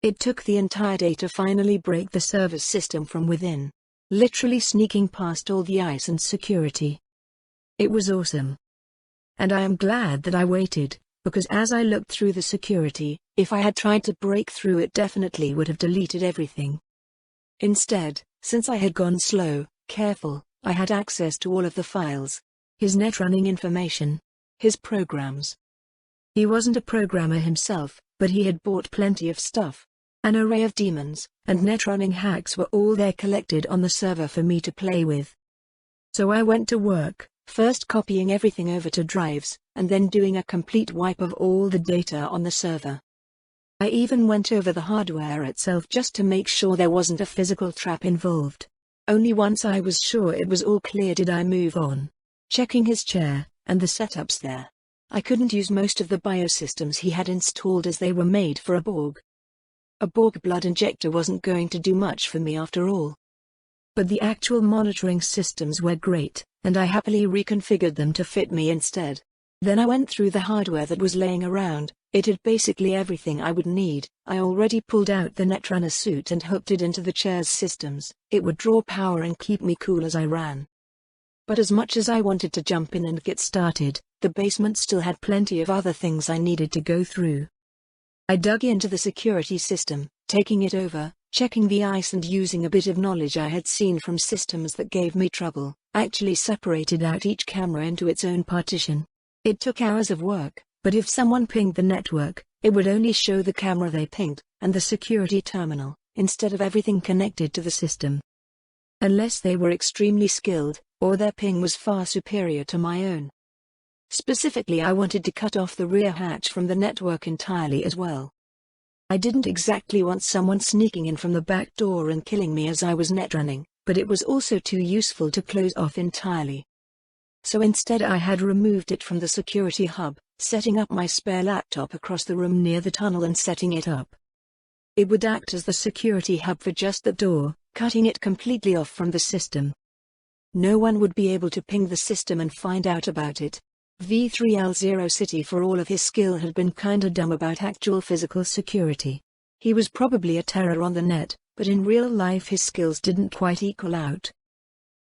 It took the entire day to finally break the server system from within, literally sneaking past all the ice and security. It was awesome. And I am glad that I waited, because as I looked through the security, if I had tried to break through it definitely would have deleted everything. Instead, since I had gone slow, careful, I had access to all of the files. His net running information. His programs. He wasn't a programmer himself, but he had bought plenty of stuff. An array of demons and net running hacks were all there collected on the server for me to play with. So I went to work, first copying everything over to drives, and then doing a complete wipe of all the data on the server. I even went over the hardware itself just to make sure there wasn't a physical trap involved. Only once I was sure it was all clear did I move on, checking his chair and the setups there. I couldn't use most of the biosystems he had installed as they were made for a Borg. A Borg blood injector wasn't going to do much for me after all. But the actual monitoring systems were great, and I happily reconfigured them to fit me instead. Then I went through the hardware that was laying around. It had basically everything I would need. I already pulled out the Netrunner suit and hooked it into the chair's systems. It would draw power and keep me cool as I ran. But as much as I wanted to jump in and get started, the basement still had plenty of other things I needed to go through. I dug into the security system, taking it over, checking the ice and using a bit of knowledge I had seen from systems that gave me trouble, actually separated out each camera into its own partition. It took hours of work, but if someone pinged the network, it would only show the camera they pinged, and the security terminal, instead of everything connected to the system. Unless they were extremely skilled, or their ping was far superior to my own. Specifically, I wanted to cut off the rear hatch from the network entirely as well. I didn't exactly want someone sneaking in from the back door and killing me as I was netrunning, but it was also too useful to close off entirely. So instead I had removed it from the security hub, setting up my spare laptop across the room near the tunnel and setting it up. It would act as the security hub for just the door, cutting it completely off from the system. No one would be able to ping the system and find out about it. V3L0 City, for all of his skill, had been kinda dumb about actual physical security. He was probably a terror on the net, but in real life his skills didn't quite equal out.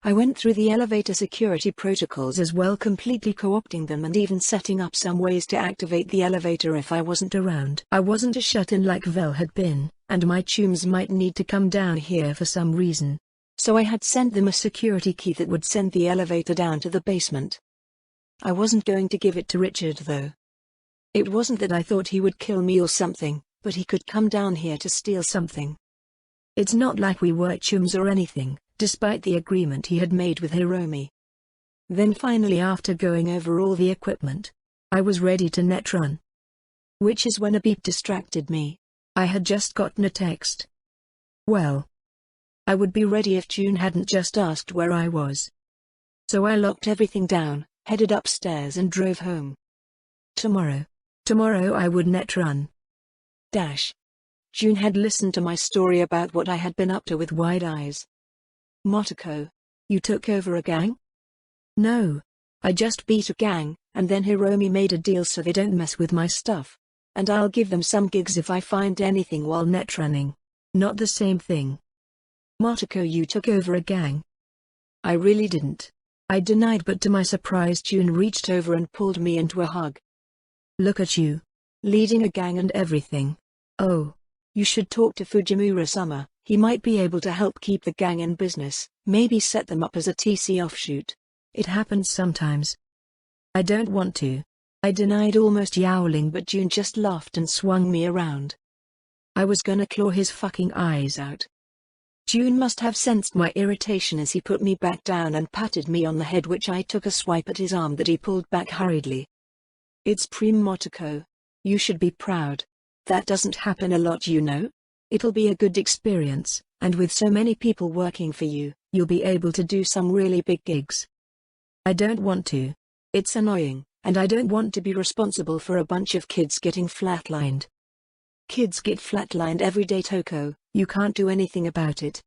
I went through the elevator security protocols as well, completely co-opting them and even setting up some ways to activate the elevator if I wasn't around. I wasn't a shut-in like Vel had been, and my chums might need to come down here for some reason. So I had sent them a security key that would send the elevator down to the basement. I wasn't going to give it to Richard though. It wasn't that I thought he would kill me or something, but he could come down here to steal something. It's not like we were chums or anything, despite the agreement he had made with Hiromi. Then finally, after going over all the equipment, I was ready to netrun. Which is when a beep distracted me. I had just gotten a text. Well, I would be ready if June hadn't just asked where I was. So I locked everything down, headed upstairs and drove home. Tomorrow I would netrun. June had listened to my story about what I had been up to with wide eyes. Motoko, you took over a gang? No. I just beat a gang, and then Hiromi made a deal so they don't mess with my stuff. And I'll give them some gigs if I find anything while netrunning. Not the same thing. Motoko, you took over a gang? I really didn't. I denied, but to my surprise June reached over and pulled me into a hug. Look at you. Leading a gang and everything. Oh. You should talk to Fujimura-sama, he might be able to help keep the gang in business, maybe set them up as a TC offshoot. It happens sometimes. I don't want to. I denied, almost yowling, but June just laughed and swung me around. I was gonna claw his fucking eyes out. June must have sensed my irritation as he put me back down and patted me on the head, which I took a swipe at his arm that he pulled back hurriedly. It's Prime Motoko. You should be proud. That doesn't happen a lot, you know. It'll be a good experience, and with so many people working for you, you'll be able to do some really big gigs. I don't want to. It's annoying, and I don't want to be responsible for a bunch of kids getting flatlined. Kids get flatlined every day, Toko. You can't do anything about it.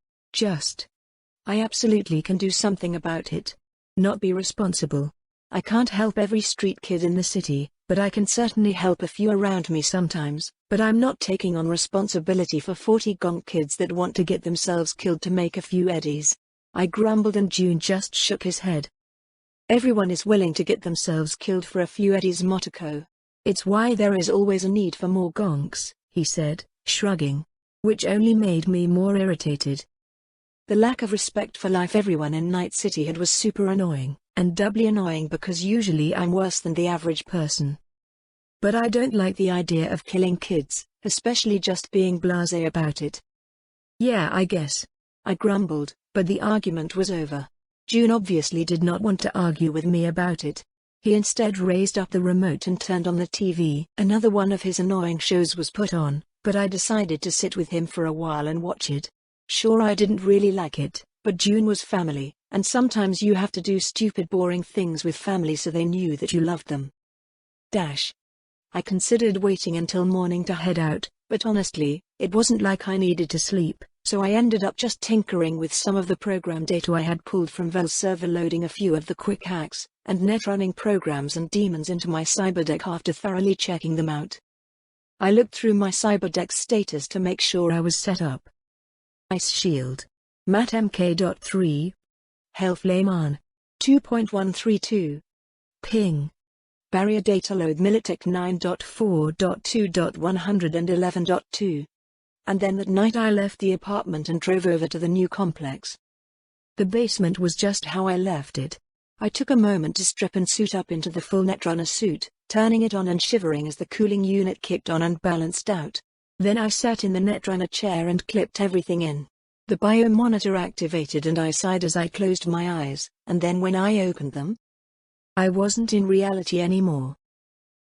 I absolutely can do something about it. Not be responsible. I can't help every street kid in the city, but I can certainly help a few around me sometimes, but I'm not taking on responsibility for 40 gonk kids that want to get themselves killed to make a few eddies. I grumbled and June just shook his head. Everyone is willing to get themselves killed for a few eddies, Motoko. It's why there is always a need for more gonks, he said, shrugging. Which only made me more irritated. The lack of respect for life everyone in Night City had was super annoying, and doubly annoying because usually I'm worse than the average person. But I don't like the idea of killing kids, especially just being blasé about it. Yeah, I guess. I grumbled, but the argument was over. June obviously did not want to argue with me about it. He instead raised up the remote and turned on the TV. Another one of his annoying shows was put on, but I decided to sit with him for a while and watch it. Sure, I didn't really like it, but June was family, and sometimes you have to do stupid boring things with family so they knew that you loved them. I considered waiting until morning to head out, but honestly, it wasn't like I needed to sleep, so I ended up just tinkering with some of the program data I had pulled from Val's server, loading a few of the quick hacks and net running programs and daemons into my cyberdeck after thoroughly checking them out. I looked through my cyberdeck status to make sure I was set up. Ice Shield. Mat MK.3. Hellflame on. 2.132. Ping. Barrier data load Militech 9.4.2.111.2. And then that night I left the apartment and drove over to the new complex. The basement was just how I left it. I took a moment to strip and suit up into the full Netrunner suit, turning it on and shivering as the cooling unit kicked on and balanced out. Then I sat in the Netrunner chair and clipped everything in. The biomonitor activated and I sighed as I closed my eyes, and then when I opened them, I wasn't in reality anymore.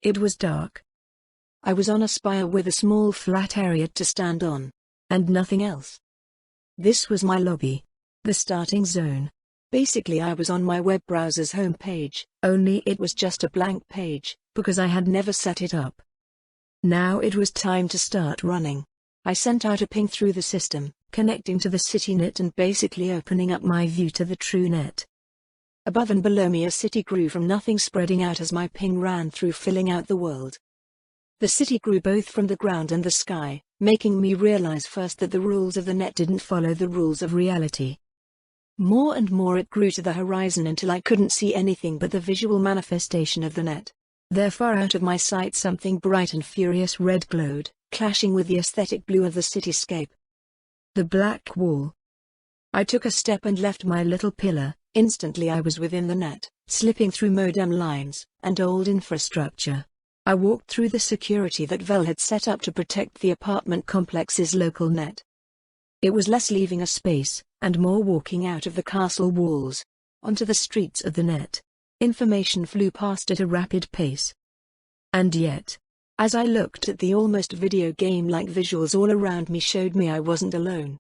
It was dark. I was on a spire with a small flat area to stand on. And nothing else. This was my lobby. The starting zone. Basically I was on my web browser's home page, only it was just a blank page, because I had never set it up. Now it was time to start running. I sent out a ping through the system, connecting to the CityNet and basically opening up my view to the true net. Above and below me a city grew from nothing, spreading out as my ping ran through, filling out the world. The city grew both from the ground and the sky, making me realize first that the rules of the net didn't follow the rules of reality. More and more it grew to the horizon until I couldn't see anything but the visual manifestation of the net. There, far out of my sight, something bright and furious red glowed, clashing with the aesthetic blue of the cityscape. The black wall. I took a step and left my little pillar. Instantly I was within the net, slipping through modem lines and old infrastructure. I walked through the security that Vel had set up to protect the apartment complex's local net. It was less leaving a space, and more walking out of the castle walls, onto the streets of the net. Information flew past at a rapid pace. And yet, as I looked at the almost video game-like visuals all around me, showed me I wasn't alone.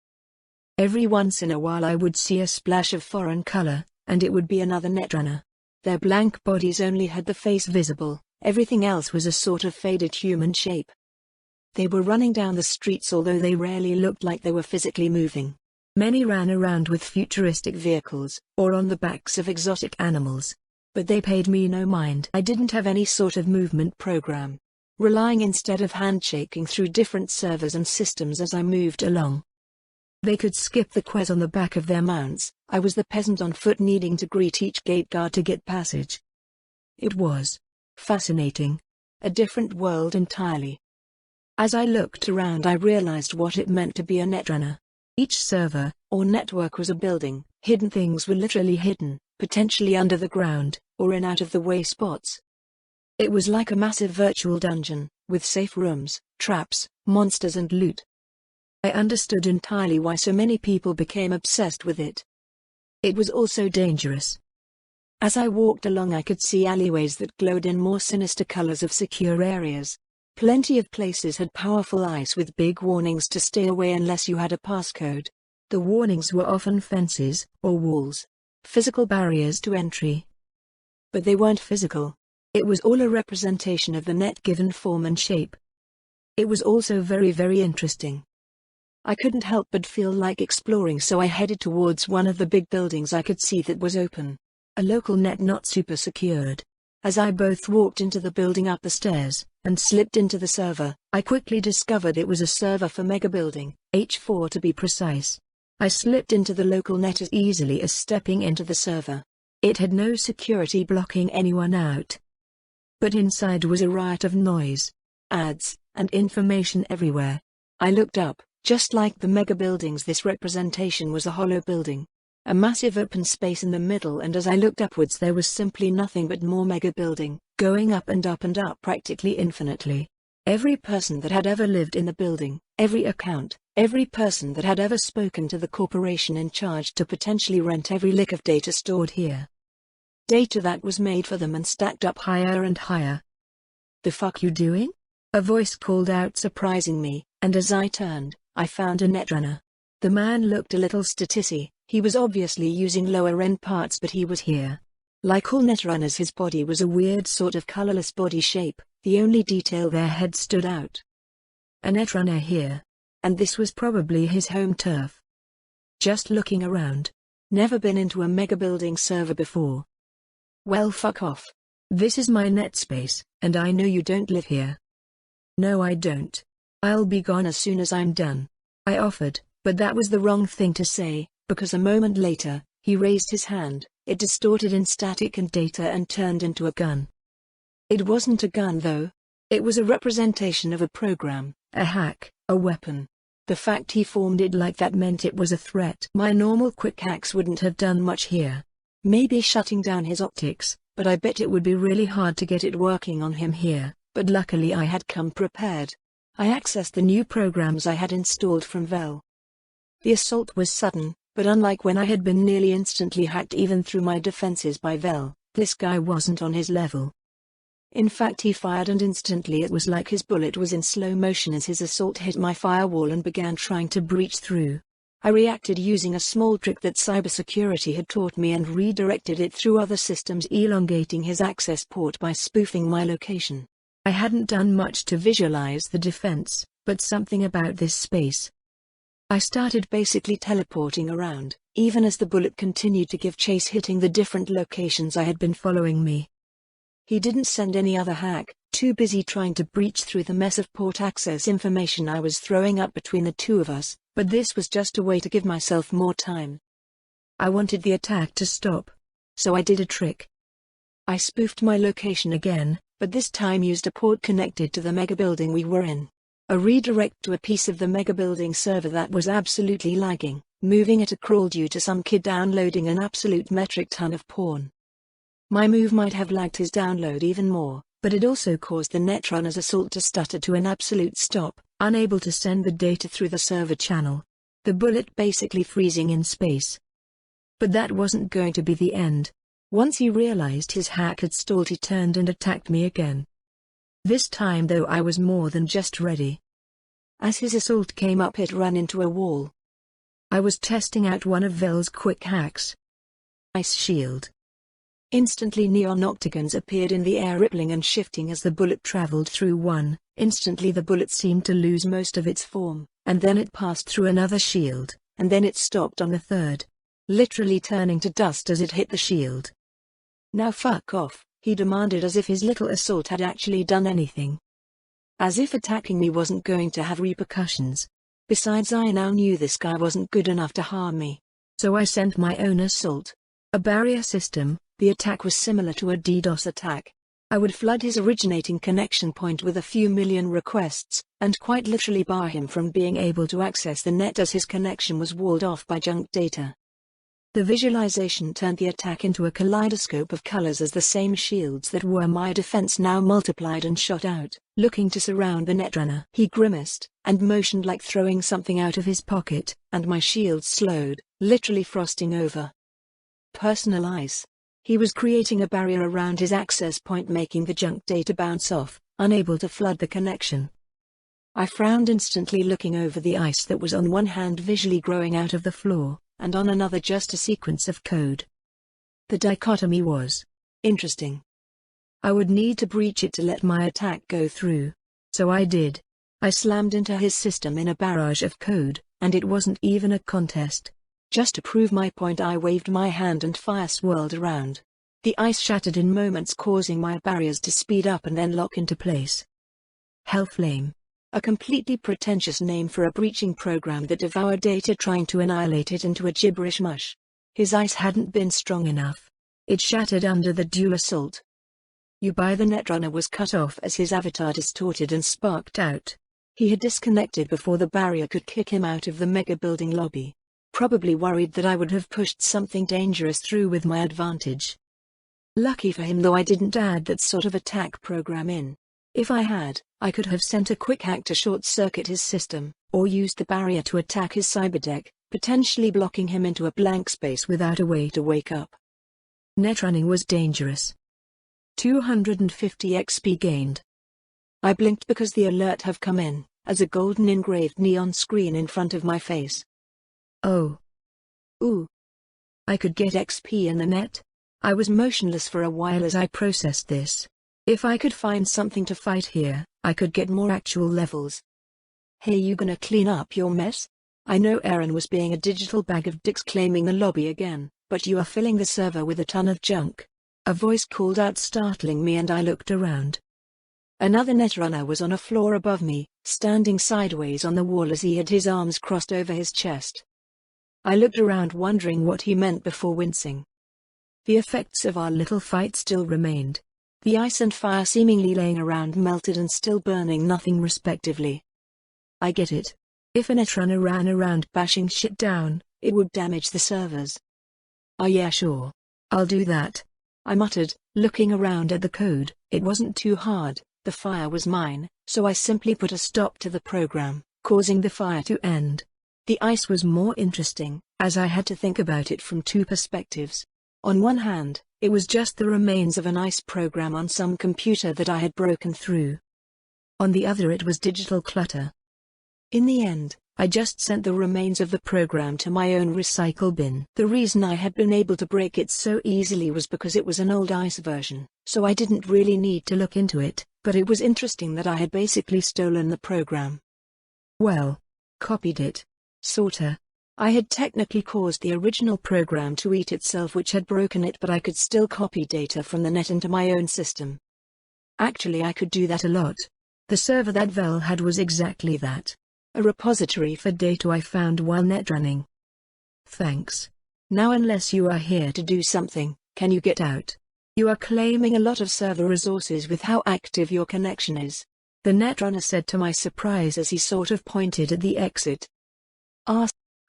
Every once in a while I would see a splash of foreign color, and it would be another Netrunner. Their blank bodies only had the face visible, everything else was a sort of faded human shape. They were running down the streets, although they rarely looked like they were physically moving. Many ran around with futuristic vehicles, or on the backs of exotic animals. But they paid me no mind. I didn't have any sort of movement program, relying instead of handshaking through different servers and systems as I moved along. They could skip the queues on the back of their mounts. I was the peasant on foot needing to greet each gate guard to get passage. It was fascinating. A different world entirely. As I looked around I realized what it meant to be a Netrunner. Each server, or network, was a building. Hidden things were literally hidden, potentially under the ground, or in out-of-the-way spots. It was like a massive virtual dungeon, with safe rooms, traps, monsters and loot. I understood entirely why so many people became obsessed with it. It was also dangerous. As I walked along I could see alleyways that glowed in more sinister colors of secure areas. Plenty of places had powerful eyes with big warnings to stay away unless you had a passcode. The warnings were often fences, or walls. Physical barriers to entry. But they weren't physical. It was all a representation of the net given form and shape. It was also very, very interesting. I couldn't help but feel like exploring, so I headed towards one of the big buildings I could see that was open. A local net, not super secured. As I both walked into the building up the stairs, and slipped into the server, I quickly discovered it was a server for Mega Building, H4 to be precise. I slipped into the local net as easily as stepping into the server. It had no security blocking anyone out. But inside was a riot of noise, ads, and information everywhere. I looked up. Just like the mega buildings, this representation was a hollow building. A massive open space in the middle, and as I looked upwards there was simply nothing but more mega building, going up and up and up practically infinitely. Every person that had ever lived in the building, every account, every person that had ever spoken to the corporation in charge to potentially rent every lick of data stored here. Data that was made for them and stacked up higher and higher. "The fuck you doing?" a voice called out, surprising me, and as I turned, I found a netrunner. The man looked a little statissy. He was obviously using lower-end parts, but he was here. Like all netrunners, his body was a weird sort of colorless body shape, the only detail their head stood out. A netrunner here. And this was probably his home turf. Just looking around. Never been into a mega building server before. "Well, fuck off. This is my net space, and I know you don't live here." "No, I don't. I'll be gone as soon as I'm done," I offered, but that was the wrong thing to say, because a moment later, he raised his hand. It distorted in static and data and turned into a gun. It wasn't a gun though. It was a representation of a program, a hack, a weapon. The fact he formed it like that meant it was a threat. My normal quick hacks wouldn't have done much here. Maybe shutting down his optics, but I bet it would be really hard to get it working on him here, but luckily I had come prepared. I accessed the new programs I had installed from Vel. The assault was sudden, but unlike when I had been nearly instantly hacked even through my defenses by Vel, this guy wasn't on his level. In fact, he fired and instantly it was like his bullet was in slow motion as his assault hit my firewall and began trying to breach through. I reacted using a small trick that cybersecurity had taught me and redirected it through other systems, elongating his access port by spoofing my location. I hadn't done much to visualize the defense, but something about this space. I started basically teleporting around, even as the bullet continued to give chase, hitting the different locations I had been following me. He didn't send any other hack, too busy trying to breach through the mess of port access information I was throwing up between the two of us, but this was just a way to give myself more time. I wanted the attack to stop. So I did a trick. I spoofed my location again, but this time used a port connected to the mega building we were in. A redirect to a piece of the mega building server that was absolutely lagging, moving at a crawl due to some kid downloading an absolute metric ton of porn. My move might have lagged his download even more, but it also caused the netrunner's assault to stutter to an absolute stop, unable to send the data through the server channel. The bullet basically freezing in space. But that wasn't going to be the end. Once he realized his hack had stalled, he turned and attacked me again. This time though I was more than just ready. As his assault came up, it ran into a wall. I was testing out one of Vel's quick hacks. Ice Shield. Instantly neon octagons appeared in the air, rippling and shifting as the bullet traveled through one. Instantly the bullet seemed to lose most of its form, and then it passed through another shield, and then it stopped on the third, literally turning to dust as it hit the shield. "Now fuck off," he demanded, as if his little assault had actually done anything. As if attacking me wasn't going to have repercussions. Besides, I now knew this guy wasn't good enough to harm me. So I sent my own assault. A barrier system. The attack was similar to a DDoS attack. I would flood his originating connection point with a few million requests, and quite literally bar him from being able to access the net as his connection was walled off by junk data. The visualization turned the attack into a kaleidoscope of colors as the same shields that were my defense now multiplied and shot out, looking to surround the netrunner. He grimaced, and motioned like throwing something out of his pocket, and my shields slowed, literally frosting over. Personal ice. He was creating a barrier around his access point, making the junk data bounce off, unable to flood the connection. I frowned instantly, looking over the ice that was on one hand visually growing out of the floor, and on another just a sequence of code. The dichotomy was interesting. I would need to breach it to let my attack go through. So I did. I slammed into his system in a barrage of code, and it wasn't even a contest. Just to prove my point, I waved my hand and fire swirled around. The ice shattered in moments, causing my barriers to speed up and then lock into place. Hellflame. A completely pretentious name for a breaching program that devoured data, trying to annihilate it into a gibberish mush. His ice hadn't been strong enough. It shattered under the dual assault. The Netrunner was cut off as his avatar distorted and sparked out. He had disconnected before the barrier could kick him out of the mega building lobby. Probably worried that I would have pushed something dangerous through with my advantage. Lucky for him though, I didn't add that sort of attack program in. If I had, I could have sent a quick hack to short-circuit his system, or used the barrier to attack his cyberdeck, potentially blocking him into a blank space without a way to wake up. Netrunning was dangerous. 250 XP gained. I blinked because the alert have come in, as a golden engraved neon screen in front of my face. Oh. Ooh. I could get XP in the net? I was motionless for a while as I processed this. If I could find something to fight here, I could get more actual levels. Hey, you gonna clean up your mess? I know Aaron was being a digital bag of dicks claiming the lobby again, but you are filling the server with a ton of junk. A voice called out, startling me, and I looked around. Another Netrunner was on a floor above me, standing sideways on the wall as he had his arms crossed over his chest. I looked around wondering what he meant before wincing. The effects of our little fight still remained. The ice and fire seemingly laying around melted and still burning nothing respectively. I get it. If a Netrunner ran around bashing shit down, it would damage the servers. Oh yeah, sure. I'll do that. I muttered, looking around at the code. It wasn't too hard, the fire was mine, so I simply put a stop to the program, causing the fire to end. The ice was more interesting, as I had to think about it from two perspectives. On one hand, it was just the remains of an ice program on some computer that I had broken through. On the other, it was digital clutter. In the end, I just sent the remains of the program to my own recycle bin. The reason I had been able to break it so easily was because it was an old ice version, so I didn't really need to look into it, but it was interesting that I had basically stolen the program. Well, copied it. Sorta. I had technically caused the original program to eat itself, which had broken it, but I could still copy data from the net into my own system. Actually, I could do that a lot. The server that Vel had was exactly that. A repository for data I found while netrunning. Thanks. Now, unless you are here to do something, can you get out? You are claiming a lot of server resources with how active your connection is. The netrunner said to my surprise as he sort of pointed at the exit.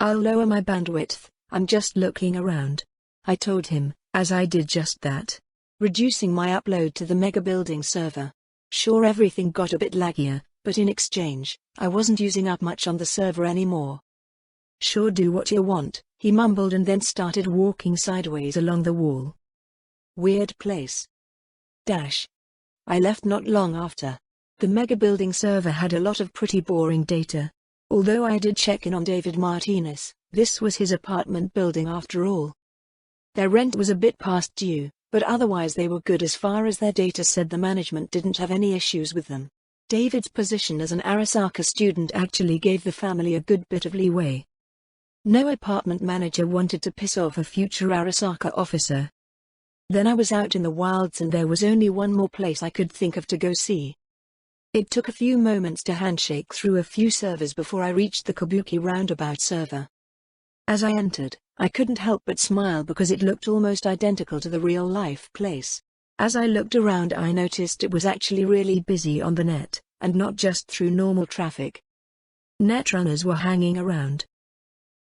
I'll lower my bandwidth, I'm just looking around. I told him, as I did just that. Reducing my upload to the mega building server. Sure, everything got a bit laggier, but in exchange, I wasn't using up much on the server anymore. Sure, do what you want, he mumbled and then started walking sideways along the wall. Weird place. I left not long after. The mega building server had a lot of pretty boring data. Although I did check in on David Martinez, this was his apartment building after all. Their rent was a bit past due, but otherwise they were good as far as their data said. The management didn't have any issues with them. David's position as an Arasaka student actually gave the family a good bit of leeway. No apartment manager wanted to piss off a future Arasaka officer. Then I was out in the wilds and there was only one more place I could think of to go see. It took a few moments to handshake through a few servers before I reached the Kabuki roundabout server. As I entered, I couldn't help but smile because it looked almost identical to the real-life place. As I looked around, I noticed it was actually really busy on the net, and not just through normal traffic. Netrunners were hanging around.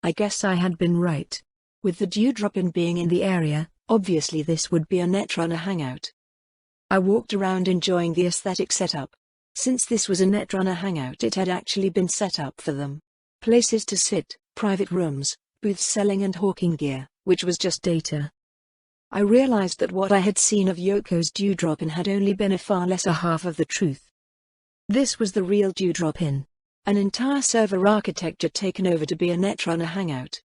I guess I had been right. With the dewdrop-in being in the area, obviously this would be a Netrunner hangout. I walked around enjoying the aesthetic setup. Since this was a Netrunner hangout, it had actually been set up for them. Places to sit, private rooms, booths selling and hawking gear, which was just data. I realized that what I had seen of Yoko's dewdrop-in had only been a far lesser half of the truth. This was the real dewdrop-in. An entire server architecture taken over to be a Netrunner hangout.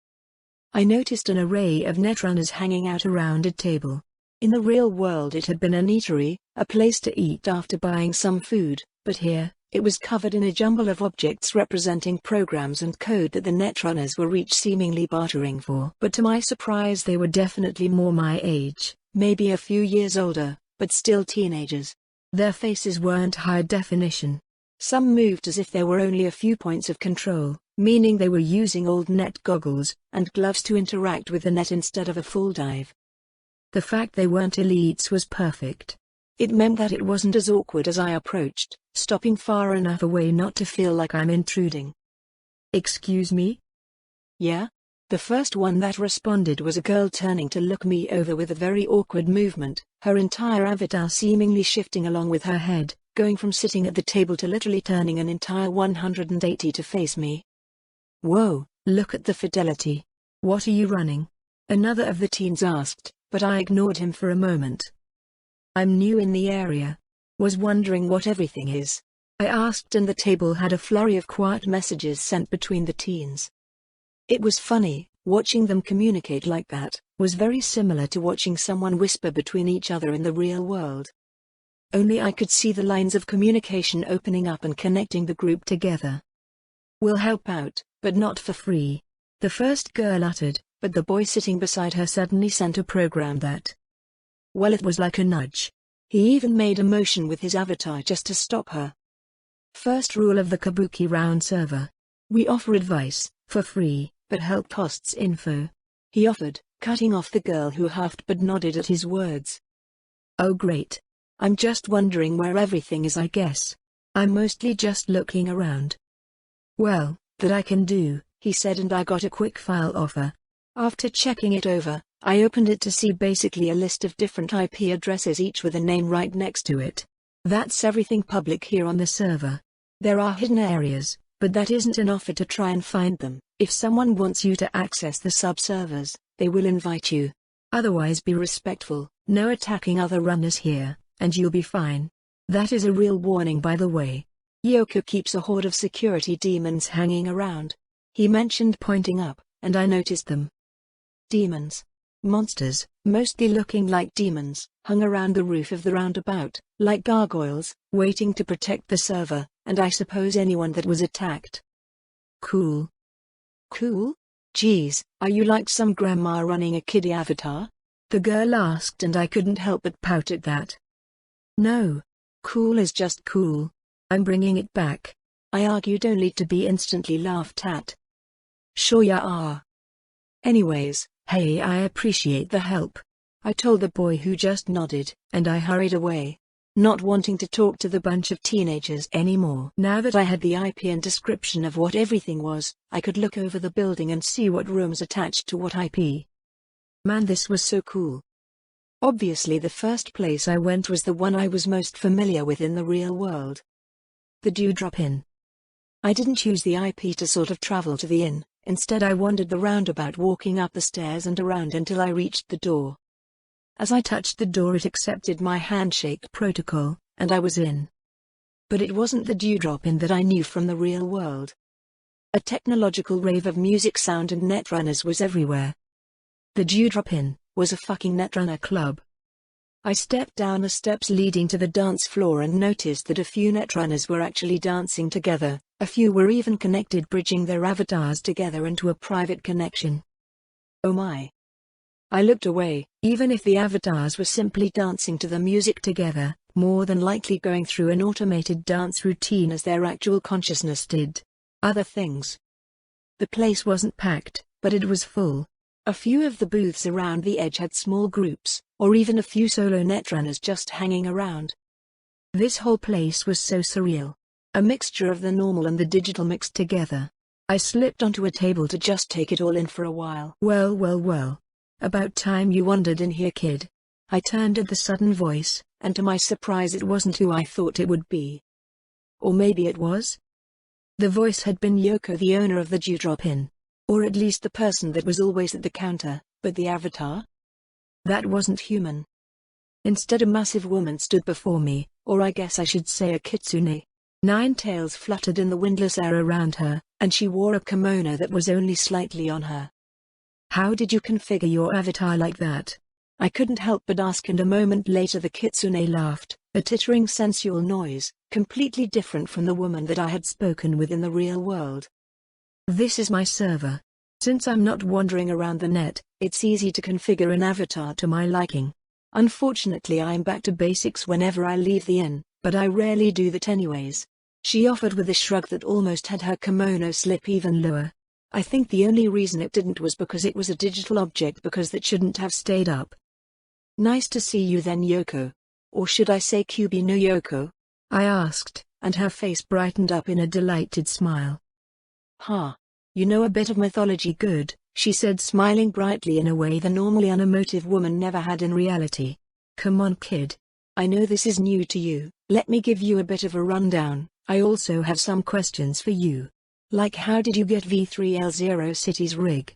I noticed an array of Netrunners hanging out around a table. In the real world it had been an eatery, a place to eat after buying some food, but here, it was covered in a jumble of objects representing programs and code that the Netrunners were each seemingly bartering for. But to my surprise they were definitely more my age, maybe a few years older, but still teenagers. Their faces weren't high definition. Some moved as if there were only a few points of control, meaning they were using old net goggles and gloves to interact with the net instead of a full dive. The fact they weren't elites was perfect. It meant that it wasn't as awkward as I approached, stopping far enough away not to feel like I'm intruding. "Excuse me?" "Yeah?" The first one that responded was a girl turning to look me over with a very awkward movement, her entire avatar seemingly shifting along with her head, going from sitting at the table to literally turning an entire 180 to face me. "Whoa, look at the fidelity. What are you running?" another of the teens asked, but I ignored him for a moment. "I'm new in the area. Was wondering what everything is," I asked, and the table had a flurry of quiet messages sent between the teens. It was funny, watching them communicate like that was very similar to watching someone whisper between each other in the real world. Only I could see the lines of communication opening up and connecting the group together. "We'll help out, but not for free," the first girl uttered, but the boy sitting beside her suddenly sent a program that... Well, it was like a nudge. He even made a motion with his avatar just to stop her. First rule of the Kabuki Round server. We offer advice, for free, but help costs info. He offered, cutting off the girl who huffed but nodded at his words. "Oh great. I'm just wondering where everything is, I guess. I'm mostly just looking around." "Well, that I can do," he said, and I got a quick file offer. After checking it over, I opened it to see basically a list of different IP addresses, each with a name right next to it. That's everything public here on the server. There are hidden areas, but that isn't an offer to try and find them. If someone wants you to access the sub-servers, they will invite you. Otherwise be respectful, no attacking other runners here, and you'll be fine. That is a real warning, by the way. Yoko keeps a horde of security demons hanging around. He mentioned, pointing up, and I noticed them. Demons. Monsters, mostly looking like demons, hung around the roof of the roundabout, like gargoyles, waiting to protect the server, and I suppose anyone that was attacked. Cool. Cool? Geez, are you like some grandma running a kiddie avatar? The girl asked, and I couldn't help but pout at that. No. Cool is just cool. I'm bringing it back, I argued, only to be instantly laughed at. Sure ya are. Anyways, hey, I appreciate the help, I told the boy, who just nodded, and I hurried away, not wanting to talk to the bunch of teenagers anymore. Now that I had the IP and description of what everything was, I could look over the building and see what rooms attached to what IP. Man, this was so cool. Obviously the first place I went was the one I was most familiar with in the real world. The Dewdrop Inn. I didn't use the IP to sort of travel to the inn. Instead I wandered the roundabout, walking up the stairs and around until I reached the door. As I touched the door, it accepted my handshake protocol, and I was in. But it wasn't the Dewdrop Inn that I knew from the real world. A technological rave of music, sound and netrunners was everywhere. The Dewdrop Inn was a fucking netrunner club. I stepped down the steps leading to the dance floor and noticed that a few netrunners were actually dancing together. A few were even connected, bridging their avatars together into a private connection. Oh my. I looked away. Even if the avatars were simply dancing to the music together, more than likely going through an automated dance routine as their actual consciousness did other things. The place wasn't packed, but it was full. A few of the booths around the edge had small groups, or even a few solo netrunners just hanging around. This whole place was so surreal. A mixture of the normal and the digital mixed together. I slipped onto a table to just take it all in for a while. Well. About time you wandered in here, kid. I turned at the sudden voice, and to my surprise it wasn't who I thought it would be. Or maybe it was? The voice had been Yoko, the owner of the Dewdrop Inn. Or at least the person that was always at the counter, but the avatar? That wasn't human. Instead, a massive woman stood before me, or I guess I should say a kitsune. 9 tails fluttered in the windless air around her, and she wore a kimono that was only slightly on her. How did you configure your avatar like that? I couldn't help but ask, and a moment later the kitsune laughed, a tittering sensual noise, completely different from the woman that I had spoken with in the real world. This is my server. Since I'm not wandering around the net, it's easy to configure an avatar to my liking. Unfortunately, I'm back to basics whenever I leave the inn, but I rarely do that anyways. She offered with a shrug that almost had her kimono slip even lower. I think the only reason it didn't was because it was a digital object, because that shouldn't have stayed up. Nice to see you then, Yoko. Or should I say Kyubi no Yoko? I asked, and her face brightened up in a delighted smile. You know a bit of mythology, good, she said, smiling brightly in a way the normally unemotive woman never had in reality. Come on, kid. I know this is new to you, let me give you a bit of a rundown. I also have some questions for you. Like, how did you get V3L0 City's rig?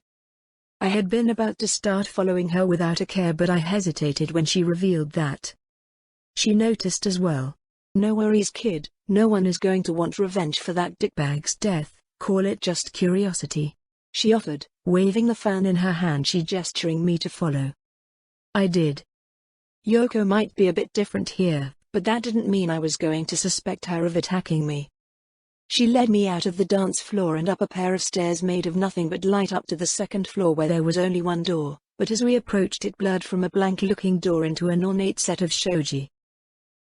I had been about to start following her without a care, but I hesitated when she revealed that. She noticed as well. No worries, kid, no one is going to want revenge for that dickbag's death, call it just curiosity. She offered, waving the fan in her hand, she gesturing me to follow. I did. Yoko might be a bit different here, but that didn't mean I was going to suspect her of attacking me. She led me out of the dance floor and up a pair of stairs made of nothing but light up to the second floor, where there was only one door, but as we approached it blurred from a blank-looking door into an ornate set of shoji.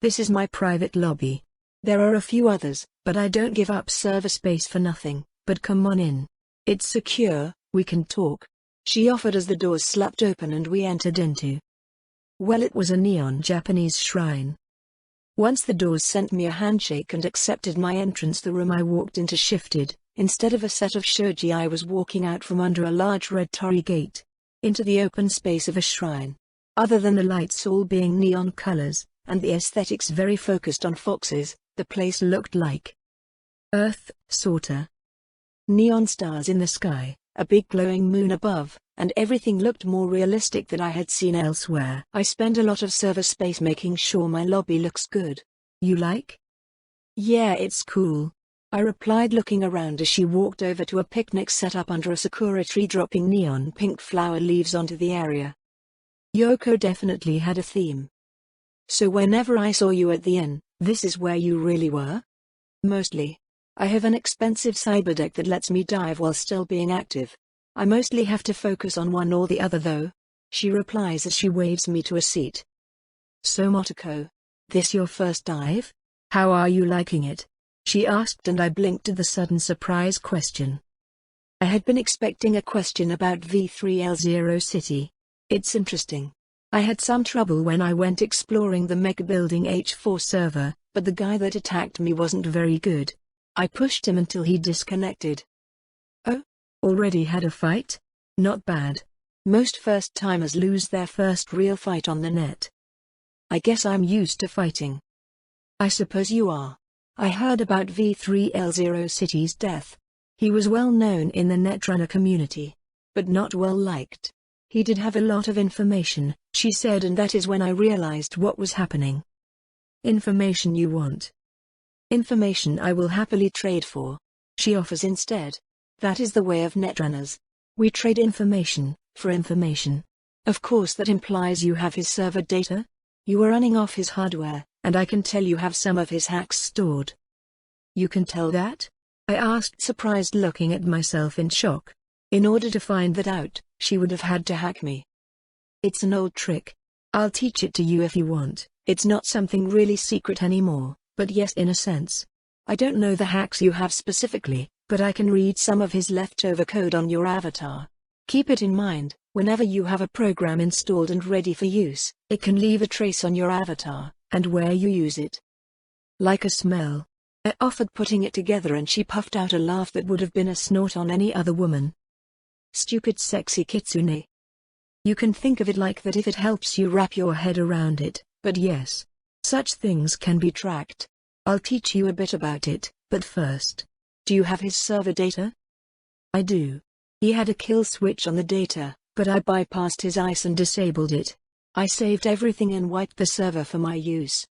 This is my private lobby. There are a few others, but I don't give up server space for nothing, but come on in. It's secure, we can talk. She offered as the doors slapped open and we entered into. Well, it was a neon Japanese shrine. Once the doors sent me a handshake and accepted my entrance, the room I walked into shifted. Instead of a set of shoji, I was walking out from under a large red torii gate, into the open space of a shrine. Other than the lights all being neon colors, and the aesthetics very focused on foxes, the place looked like Earth, sorta. Neon stars in the sky, a big glowing moon above, and everything looked more realistic than I had seen elsewhere. I spend a lot of server space making sure my lobby looks good. You like? Yeah, it's cool, I replied, looking around as she walked over to a picnic set up under a sakura tree, dropping neon pink flower leaves onto the area. Yoko definitely had a theme. So whenever I saw you at the inn, this is where you really were? Mostly. I have an expensive cyber deck that lets me dive while still being active. I mostly have to focus on one or the other though, she replies as she waves me to a seat. So Motoko, this your first dive? How are you liking it? She asked, and I blinked at the sudden surprise question. I had been expecting a question about V3L0 City. It's interesting. I had some trouble when I went exploring the Mega Building H4 server, but the guy that attacked me wasn't very good. I pushed him until he disconnected. Oh? Already had a fight? Not bad. Most first-timers lose their first real fight on the net. I guess I'm used to fighting. I suppose you are. I heard about V3L0 City's death. He was well known in the Netrunner community, but not well liked. He did have a lot of information, she said, and that is when I realized what was happening. Information you want? Information I will happily trade for, she offers instead. That is the way of Netrunners. We trade information for information. Of course that implies you have his server data? You are running off his hardware, and I can tell you have some of his hacks stored. You can tell that? I asked, surprised, looking at myself in shock. In order to find that out, she would have had to hack me. It's an old trick. I'll teach it to you if you want. It's not something really secret anymore, but yes, in a sense. I don't know the hacks you have specifically, but I can read some of his leftover code on your avatar. Keep it in mind, whenever you have a program installed and ready for use, it can leave a trace on your avatar, and where you use it. Like a smell. I offered, putting it together, and she puffed out a laugh that would have been a snort on any other woman. Stupid sexy kitsune. You can think of it like that if it helps you wrap your head around it, but yes. Such things can be tracked. I'll teach you a bit about it, but first. Do you have his server data? I do. He had a kill switch on the data, but I bypassed his ICE and disabled it. I saved everything and wiped the server for my use.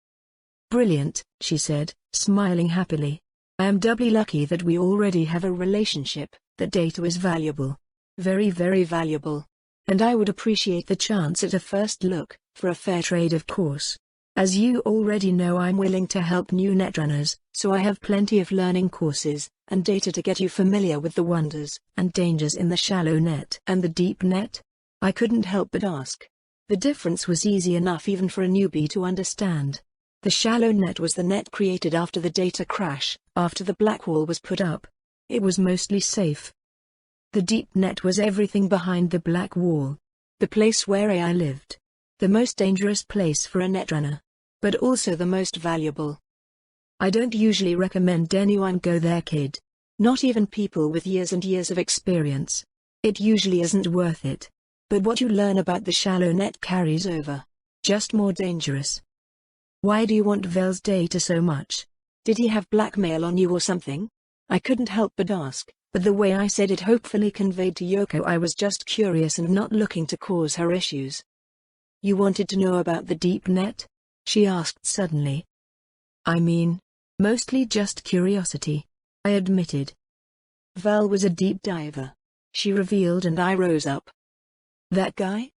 Brilliant, she said, smiling happily. I am doubly lucky that we already have a relationship. That data is valuable. Very, very valuable. And I would appreciate the chance at a first look, for a fair trade, of course. As you already know, I'm willing to help new netrunners, so I have plenty of learning courses and data to get you familiar with the wonders and dangers in the shallow net and the deep net. I couldn't help but ask. The difference was easy enough even for a newbie to understand. The shallow net was the net created after the data crash, after the black wall was put up. It was mostly safe. The deep net was everything behind the black wall. The place where AI lived. The most dangerous place for a netrunner. But also the most valuable. I don't usually recommend anyone go there, kid. Not even people with years and years of experience. It usually isn't worth it. But what you learn about the shallow net carries over. Just more dangerous. Why do you want Vel's data so much? Did he have blackmail on you or something? I couldn't help but ask, but the way I said it hopefully conveyed to Yoko I was just curious and not looking to cause her issues. You wanted to know about the deep net? She asked suddenly. I mean, mostly just curiosity, I admitted. Val was a deep diver, she revealed, and I rose up. That guy?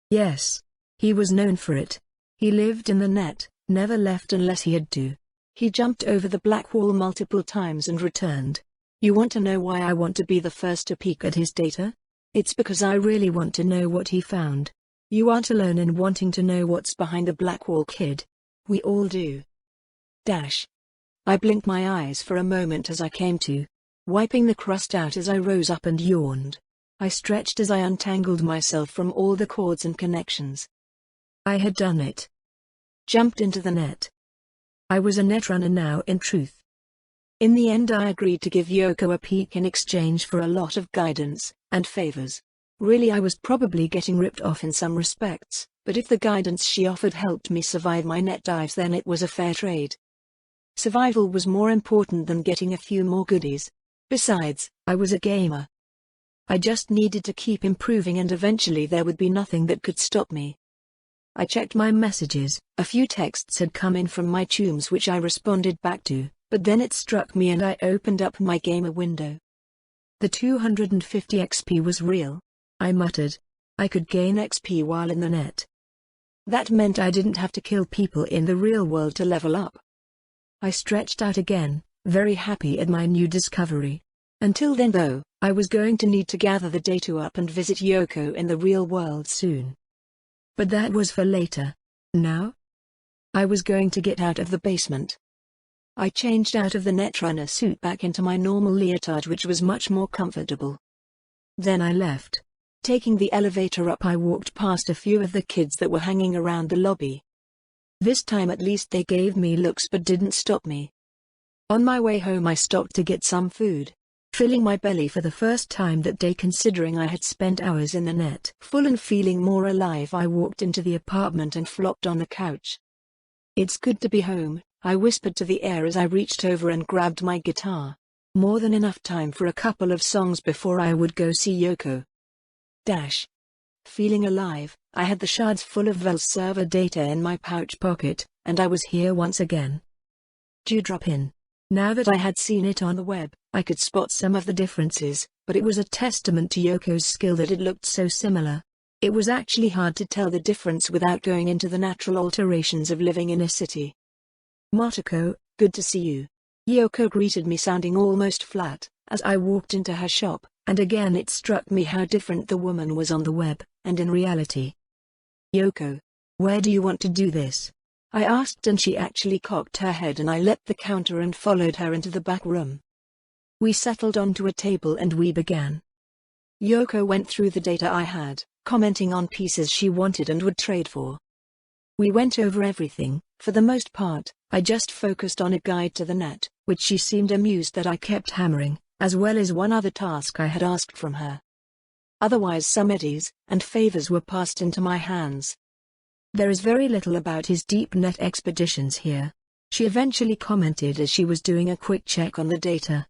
Yes. He was known for it. He lived in the net, never left unless he had to. He jumped over the black wall multiple times and returned. You want to know why I want to be the first to peek at his data? It's because I really want to know what he found. You aren't alone in wanting to know what's behind the black wall, kid. We all do. I blinked my eyes for a moment as I came to, wiping the crust out as I rose up and yawned. I stretched as I untangled myself from all the cords and connections. I had done it. Jumped into the net. I was a netrunner now, in truth. In the end I agreed to give Yoko a peek in exchange for a lot of guidance and favors. Really, I was probably getting ripped off in some respects, but if the guidance she offered helped me survive my net dives, then it was a fair trade. Survival was more important than getting a few more goodies. Besides, I was a gamer. I just needed to keep improving, and eventually there would be nothing that could stop me. I checked my messages. A few texts had come in from my chums which I responded back to, but then it struck me and I opened up my gamer window. The 250 XP was real. I muttered. I could gain XP while in the net. That meant I didn't have to kill people in the real world to level up. I stretched out again, very happy at my new discovery. Until then though, I was going to need to gather the data up and visit Yoko in the real world soon. But that was for later. Now? I was going to get out of the basement. I changed out of the netrunner suit back into my normal leotard, which was much more comfortable. Then I left. Taking the elevator up, I walked past a few of the kids that were hanging around the lobby. This time at least they gave me looks but didn't stop me. On my way home I stopped to get some food, filling my belly for the first time that day considering I had spent hours in the net. Full and feeling more alive, I walked into the apartment and flopped on the couch. It's good to be home, I whispered to the air as I reached over and grabbed my guitar. More than enough time for a couple of songs before I would go see Yoko. Feeling alive, I had the shards full of Vel's server data in my pouch pocket, and I was here once again. Dewdrop in. Now that I had seen it on the web, I could spot some of the differences, but it was a testament to Yoko's skill that it looked so similar. It was actually hard to tell the difference without going into the natural alterations of living in a city. Martoko, good to see you. Yoko greeted me, sounding almost flat, as I walked into her shop, and again it struck me how different the woman was on the web, and in reality. Yoko, where do you want to do this? I asked, and she actually cocked her head, and I leapt the counter and followed her into the back room. We settled onto a table and we began. Yoko went through the data I had, commenting on pieces she wanted and would trade for. We went over everything. For the most part, I just focused on a guide to the net, which she seemed amused that I kept hammering, as well as one other task I had asked from her. Otherwise some eddies and favors were passed into my hands. There is very little about his deep net expeditions here, she eventually commented as she was doing a quick check on the data.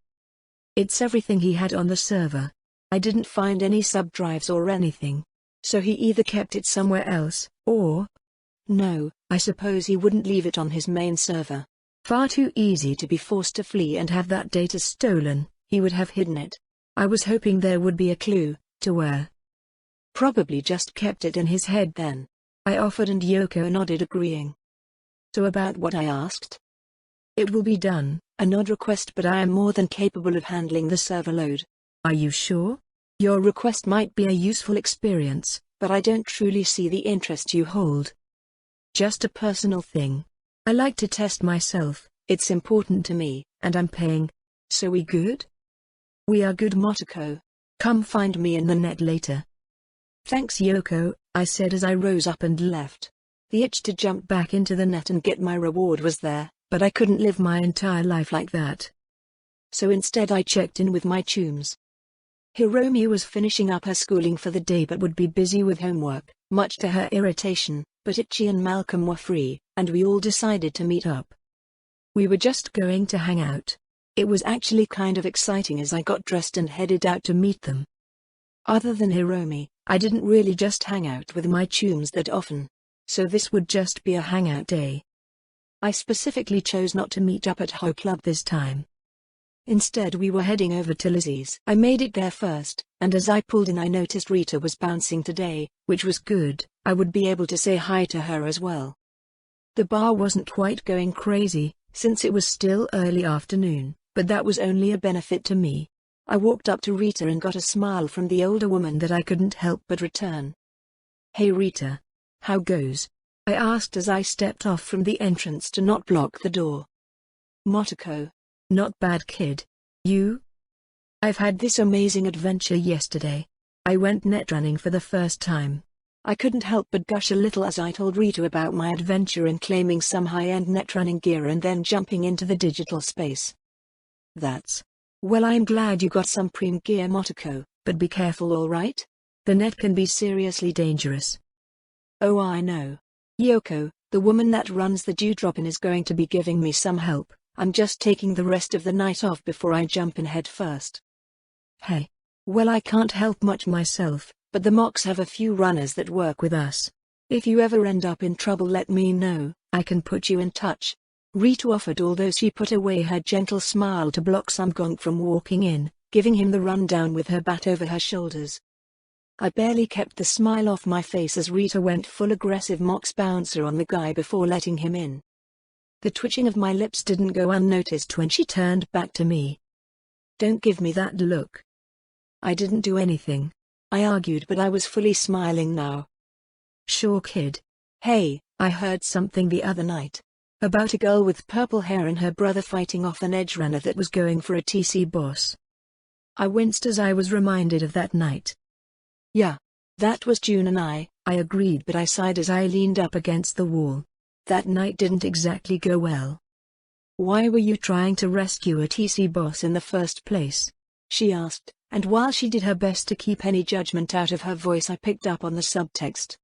It's everything he had on the server. I didn't find any sub-drives or anything. So he either kept it somewhere else, or... No, I suppose he wouldn't leave it on his main server. Far too easy to be forced to flee and have that data stolen. He would have hidden it. I was hoping there would be a clue to where. Probably just kept it in his head then. I offered and Yoko nodded, agreeing. So about what I asked? It will be done, an odd request, but I am more than capable of handling the server load. Are you sure? Your request might be a useful experience, but I don't truly see the interest you hold. Just a personal thing. I like to test myself, it's important to me, and I'm paying. So we good? We are good, Motoko. Come find me in the net later. Thanks, Yoko, I said as I rose up and left. The itch to jump back into the net and get my reward was there, but I couldn't live my entire life like that. So instead I checked in with my chums. Hiromi was finishing up her schooling for the day but would be busy with homework, much to her irritation, but Ichi and Malcolm were free, and we all decided to meet up. We were just going to hang out. It was actually kind of exciting as I got dressed and headed out to meet them. Other than Hiromi, I didn't really just hang out with my chums that often. So this would just be a hangout day. I specifically chose not to meet up at Ho Club this time. Instead we were heading over to Lizzie's. I made it there first, and as I pulled in I noticed Rita was bouncing today, which was good. I would be able to say hi to her as well. The bar wasn't quite going crazy, since it was still early afternoon, but that was only a benefit to me. I walked up to Rita and got a smile from the older woman that I couldn't help but return. Hey Rita. How goes? I asked as I stepped off from the entrance to not block the door. Motoko. Not bad, kid. You? I've had this amazing adventure yesterday. I went netrunning for the first time. I couldn't help but gush a little as I told Rita about my adventure in claiming some high-end netrunning gear and then jumping into the digital space. Well, I'm glad you got some prime gear, Motoko, but be careful, alright? The net can be seriously dangerous. Oh, I know. Yoko, the woman that runs the Dewdrop Inn, is going to be giving me some help. I'm just taking the rest of the night off before I jump in head first. Hey. Well, I can't help much myself, but the Mocs have a few runners that work with us. If you ever end up in trouble, let me know, I can put you in touch. Rita offered, although she put away her gentle smile to block some gonk from walking in, giving him the rundown with her bat over her shoulders. I barely kept the smile off my face as Rita went full aggressive Mocs bouncer on the guy before letting him in. The twitching of my lips didn't go unnoticed when she turned back to me. Don't give me that look. I didn't do anything. I argued, but I was fully smiling now. Sure, kid. Hey, I heard something the other night. About a girl with purple hair and her brother fighting off an edge runner that was going for a TC boss. I winced as I was reminded of that night. Yeah. That was June and I agreed, but I sighed as I leaned up against the wall. That night didn't exactly go well. Why were you trying to rescue a TC boss in the first place? She asked, and while she did her best to keep any judgment out of her voice, I picked up on the subtext.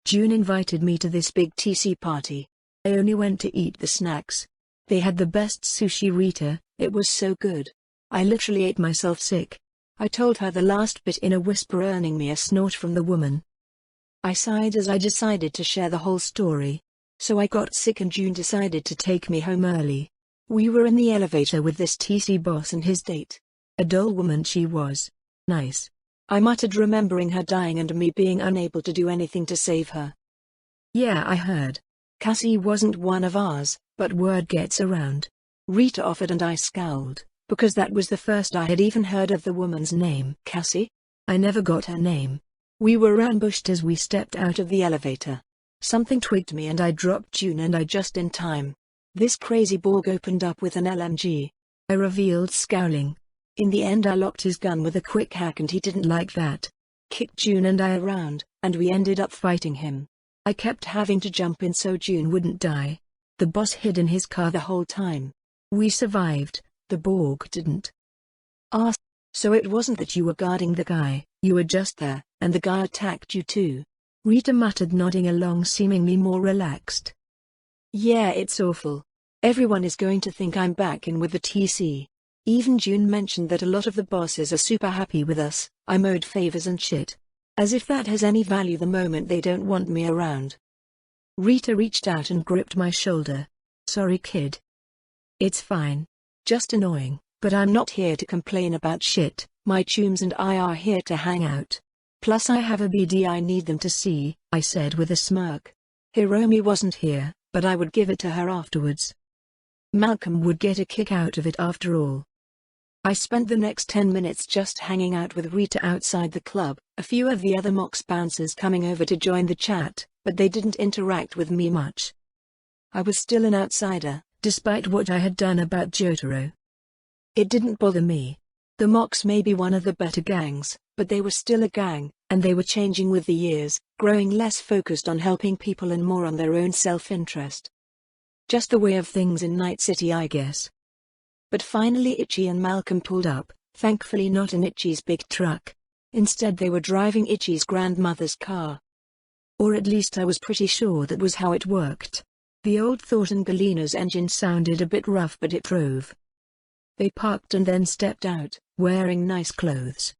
June invited me to this big TC party. I only went to eat the snacks. They had the best sushi, Rita, it was so good. I literally ate myself sick. I told her the last bit in a whisper, earning me a snort from the woman. I sighed as I decided to share the whole story. So I got sick and June decided to take me home early. We were in the elevator with this TC boss and his date. A dull woman she was. Nice. I muttered, remembering her dying and me being unable to do anything to save her. Yeah, I heard. Cassie wasn't one of ours, but word gets around. Rita offered and I scowled, because that was the first I had even heard of the woman's name. Cassie? I never got her name. We were ambushed as we stepped out of the elevator. Something twigged me and I dropped June, and I just in time. This crazy Borg opened up with an LMG. I revealed, scowling. In the end I locked his gun with a quick hack and he didn't like that. Kicked June and I around, and we ended up fighting him. I kept having to jump in so June wouldn't die. The boss hid in his car the whole time. We survived, the Borg didn't. So it wasn't that you were guarding the guy, you were just there, and the guy attacked you too. Rita muttered, nodding along, seemingly more relaxed. Yeah, it's awful. Everyone is going to think I'm back in with the TC. Even June mentioned that a lot of the bosses are super happy with us. I owed favors and shit. As if that has any value the moment they don't want me around. Rita reached out and gripped my shoulder. Sorry, kid. It's fine. Just annoying, but I'm not here to complain about shit. My chums and I are here to hang out. Plus I have a BD I need them to see, I said with a smirk. Hiromi wasn't here, but I would give it to her afterwards. Malcolm would get a kick out of it after all. I spent the next 10 minutes just hanging out with Rita outside the club, a few of the other Mox bouncers coming over to join the chat, but they didn't interact with me much. I was still an outsider, despite what I had done about Jotaro. It didn't bother me. The Mox may be one of the better gangs, but they were still a gang, and they were changing with the years, growing less focused on helping people and more on their own self-interest. Just the way of things in Night City, I guess. But finally Ichi and Malcolm pulled up, thankfully not in Ichi's big truck. Instead they were driving Ichi's grandmother's car. Or at least I was pretty sure that was how it worked. The old Thornton Galina's engine sounded a bit rough, but it drove. They parked and then stepped out, wearing nice clothes.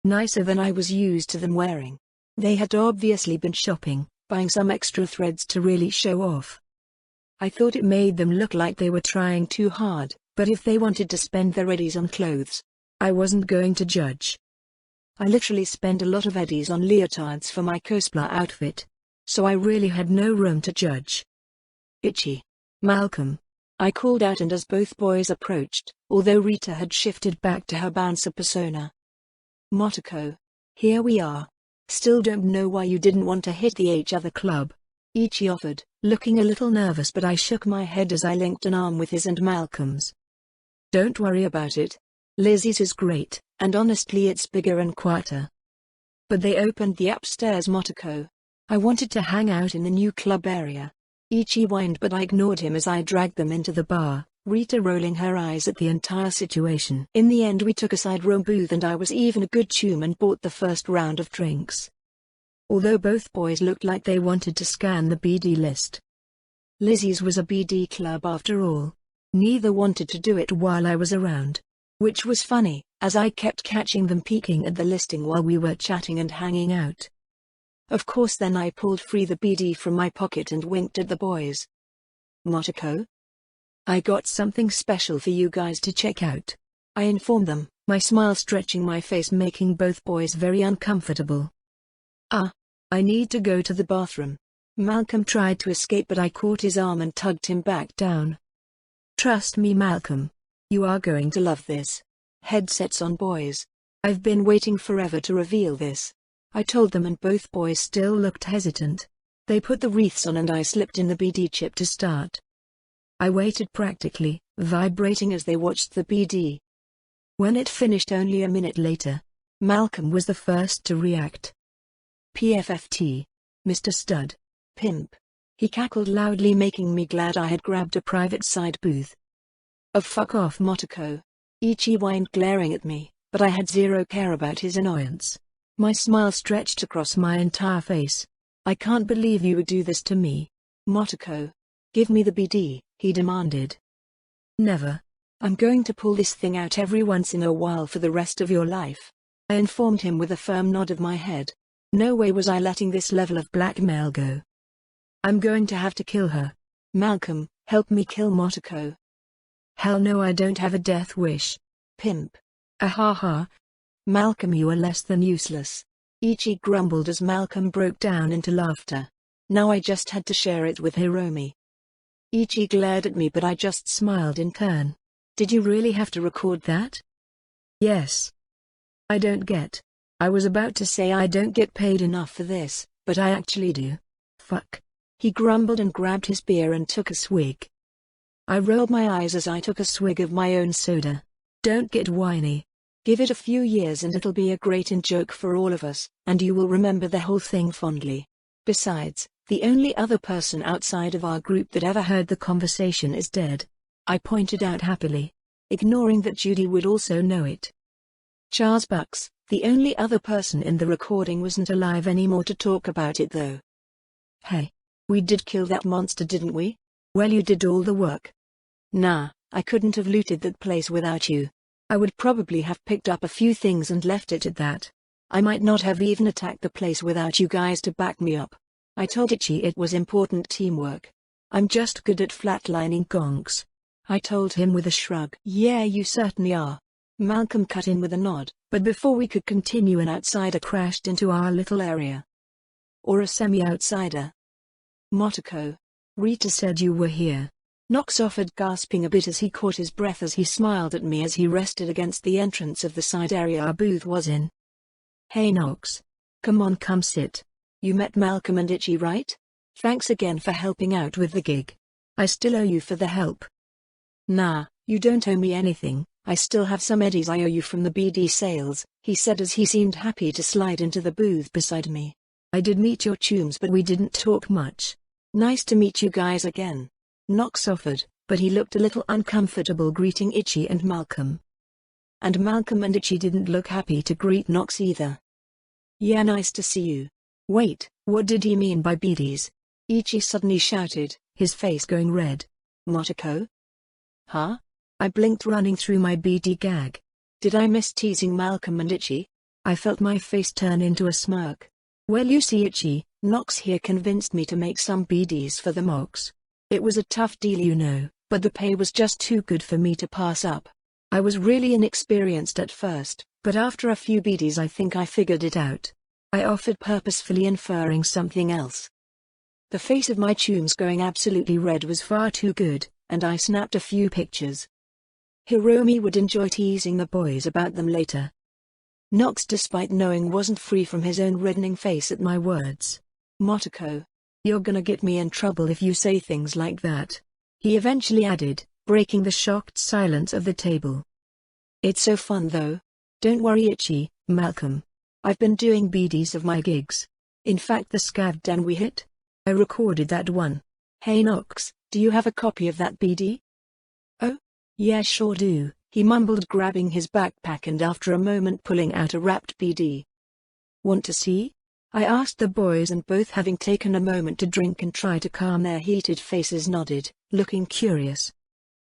Nicer than I was used to them wearing. They had obviously been shopping, buying some extra threads to really show off. I thought it made them look like they were trying too hard, but if they wanted to spend their eddies on clothes, I wasn't going to judge. I literally spent a lot of eddies on leotards for my cosplay outfit, so I really had no room to judge. Ichi. Malcolm. I called out, and as both boys approached, although Rita had shifted back to her bouncer persona. Motoko. Here we are. Still don't know why you didn't want to hit the other club. Ichi offered, looking a little nervous, but I shook my head as I linked an arm with his and Malcolm's. Don't worry about it. Lizzie's is great, and honestly it's bigger and quieter. But they opened the upstairs Motoko. I wanted to hang out in the new club area. Ichi whined, but I ignored him as I dragged them into the bar, Rita rolling her eyes at the entire situation. In the end we took a side room booth, and I was even a good chum and bought the first round of drinks. Although both boys looked like they wanted to scan the BD list. Lizzie's was a BD club after all. Neither wanted to do it while I was around. Which was funny, as I kept catching them peeking at the listing while we were chatting and hanging out. Of course then I pulled free the BD from my pocket and winked at the boys. Motoko? I got something special for you guys to check out. I informed them, my smile stretching my face, making both boys very uncomfortable. I need to go to the bathroom. Malcolm tried to escape, but I caught his arm and tugged him back down. Trust me, Malcolm. You are going to love this. Headsets on, boys. I've been waiting forever to reveal this. I told them, and both boys still looked hesitant. They put the wreaths on and I slipped in the BD chip to start. I waited, practically vibrating as they watched the BD. When it finished only a minute later, Malcolm was the first to react. PFFT. Mr. Stud. Pimp. He cackled loudly, making me glad I had grabbed a private side booth. Oh, fuck off, Motoko. Ichi whined, glaring at me, but I had zero care about his annoyance. My smile stretched across my entire face. I can't believe you would do this to me. Motoko. Give me the BD, he demanded. Never. I'm going to pull this thing out every once in a while for the rest of your life. I informed him with a firm nod of my head. No way was I letting this level of blackmail go. I'm going to have to kill her. Malcolm, help me kill Motoko. Hell no, I don't have a death wish. Pimp. Ahaha. Malcolm, you are less than useless. Ichi grumbled as Malcolm broke down into laughter. Now I just had to share it with Hiromi. Ichi glared at me, but I just smiled in turn. Did you really have to record that? Yes. I don't get. I was about to say I don't get paid enough for this, but I actually do. Fuck. He grumbled and grabbed his beer and took a swig. I rolled my eyes as I took a swig of my own soda. Don't get whiny. Give it a few years and it'll be a great in-joke for all of us, and you will remember the whole thing fondly. Besides, the only other person outside of our group that ever heard the conversation is dead. I pointed out happily, ignoring that Judy would also know it. Charles Bucks, the only other person in the recording, wasn't alive anymore to talk about it though. Hey, we did kill that monster, didn't we? Well, you did all the work. Nah, I couldn't have looted that place without you. I would probably have picked up a few things and left it at that. I might not have even attacked the place without you guys to back me up. I told Ichi it was important teamwork. I'm just good at flatlining gonks. I told him with a shrug. Yeah, you certainly are. Malcolm cut in with a nod, but before we could continue an outsider crashed into our little area. Or a semi-outsider. Motoko. Rita said you were here. Knox offered, gasping a bit as he caught his breath as he smiled at me as he rested against the entrance of the side area our booth was in. Hey Knox. Come on, come sit. You met Malcolm and Itchy, right? Thanks again for helping out with the gig. I still owe you for the help. Nah, you don't owe me anything. I still have some eddies I owe you from the BD sales, he said as he seemed happy to slide into the booth beside me. I did meet your tunes, but we didn't talk much. Nice to meet you guys again. Knox offered, but he looked a little uncomfortable greeting Itchy and Malcolm. And Malcolm and Itchy didn't look happy to greet Knox either. Yeah, nice to see you. Wait, what did he mean by BDs? Itchy suddenly shouted, his face going red. Motoko? Huh? I blinked, running through my BD gag. Did I miss teasing Malcolm and Itchy? I felt my face turn into a smirk. Well, you see, Itchy, Knox here convinced me to make some BDs for the mocks. It was a tough deal, you know, but the pay was just too good for me to pass up. I was really inexperienced at first, but after a few BDs I think I figured it out. I offered, purposefully inferring something else. The face of my tunes going absolutely red was far too good, and I snapped a few pictures. Hiromi would enjoy teasing the boys about them later. Knox, despite knowing, wasn't free from his own reddening face at my words. Motoko. You're gonna get me in trouble if you say things like that. He eventually added, breaking the shocked silence of the table. It's so fun though. Don't worry, Itchy, Malcolm. I've been doing BDs of my gigs. In fact, the Scav Den we hit. I recorded that one. Hey Knox, do you have a copy of that BD? Oh? Yeah, sure do, he mumbled, grabbing his backpack and after a moment pulling out a wrapped BD. Want to see? I asked the boys, and both, having taken a moment to drink and try to calm their heated faces, nodded, looking curious.